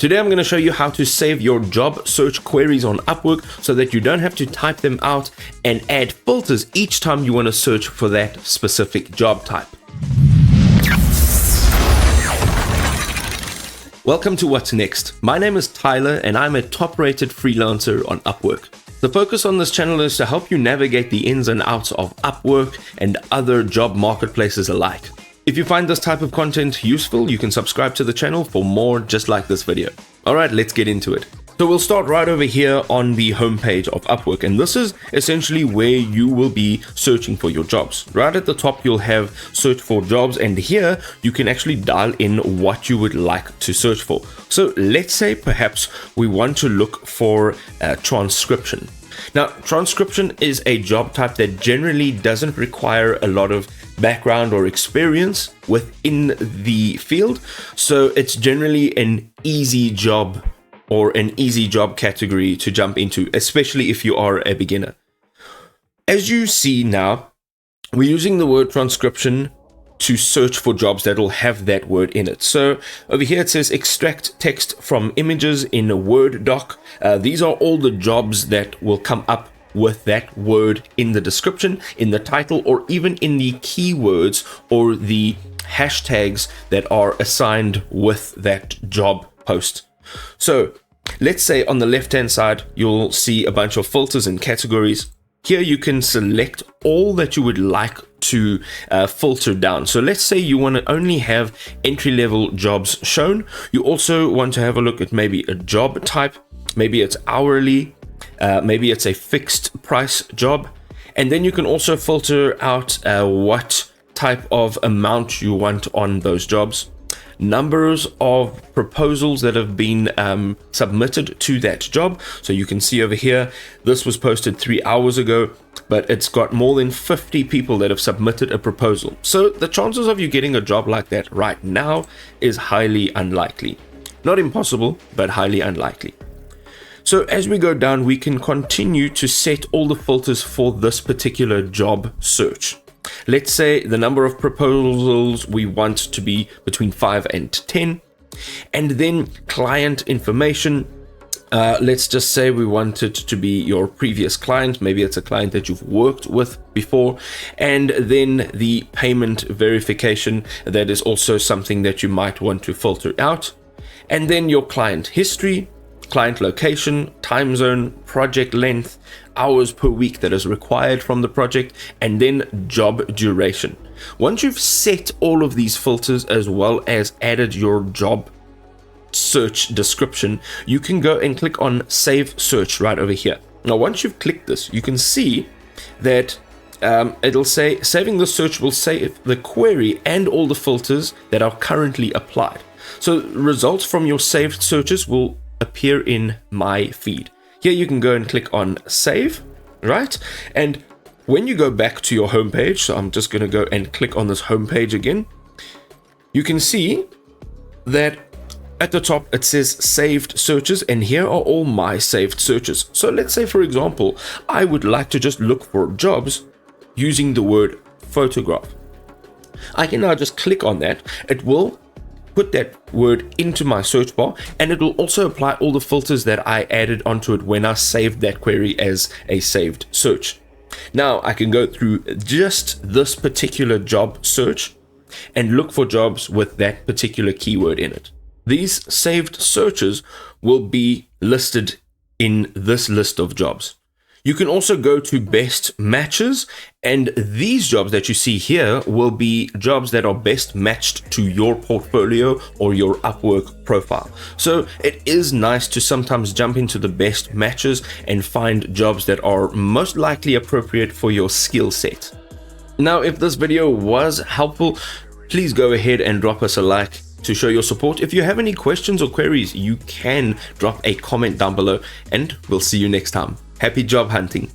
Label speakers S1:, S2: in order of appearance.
S1: Today I'm going to show you how to save your job search queries on Upwork so that you don't have to type them out and add filters each time you want to search for that specific job type. Welcome to What's Next. My name is Tyler and I'm a top-rated freelancer on Upwork. The focus on this channel is to help you navigate the ins and outs of Upwork and other job marketplaces alike. If you find this type of content useful, you can subscribe to the channel for more just like this video. Alright, let's get into it. So we'll start right over here on the homepage of Upwork, and this is essentially where you will be searching for your jobs. Right at the top you'll have search for jobs, and here you can actually dial in what you would like to search for. So let's say perhaps we want to look for transcription. Now, transcription is a job type that generally doesn't require a lot of background or experience within the field, so it's generally an easy job or an easy job category to jump into, especially if you are a beginner. As you see now, we're using the word transcription to search for jobs that will have that word in it. So over here it says extract text from images in a Word doc. These are all the jobs that will come up with that word in the description, in the title, or even in the keywords or the hashtags that are assigned with that job post. So let's say on the left hand side you'll see a bunch of filters and categories. Here you can select all that you would like to filter down. So let's say you want to only have entry-level jobs shown. You also want to have a look at maybe a job type, maybe it's hourly, maybe it's a fixed price job, and then you can also filter out what type of amount you want on those jobs, numbers of proposals that have been submitted to that job. So you can see over here, this was posted 3 hours ago, but it's got more than 50 people that have submitted a proposal. So the chances of you getting a job like that right now is highly unlikely. Not impossible, but highly unlikely. So as we go down, we can continue to set all the filters for this particular job search. Let's say the number of proposals we want to be between 5 and 10, and then client information. Let's just say we want it to be your previous client. Maybe it's a client that you've worked with before, and then the payment verification. That is also something that you might want to filter out, and then your client history, client location, time zone, project length, hours per week that is required from the project, and then job duration. Once you've set all of these filters as well as added your job search description, you can go and click on Save Search right over here. Now, once you've clicked this, you can see that it'll say saving the search will save the query and all the filters that are currently applied. So results from your saved searches will appear in my feed. Here you can go and click on save, right? And when you go back to your homepage, so I'm just going to go and click on this homepage again, you can see that at the top it says saved searches, and here are all my saved searches. So let's say, for example, I would like to just look for jobs using the word photograph. I can now just click on that. It will put that word into my search bar, and it will also apply all the filters that I added onto it when I saved that query as a saved search. Now I can go through just this particular job search and look for jobs with that particular keyword in it. These saved searches will be listed in this list of jobs. You can also go to best matches, and these jobs that you see here will be jobs that are best matched to your portfolio or your Upwork profile. So it is nice to sometimes jump into the best matches and find jobs that are most likely appropriate for your skill set. Now, if this video was helpful, please go ahead and drop us a like to show your support. If you have any questions or queries, you can drop a comment down below, and we'll see you next time. Happy job hunting.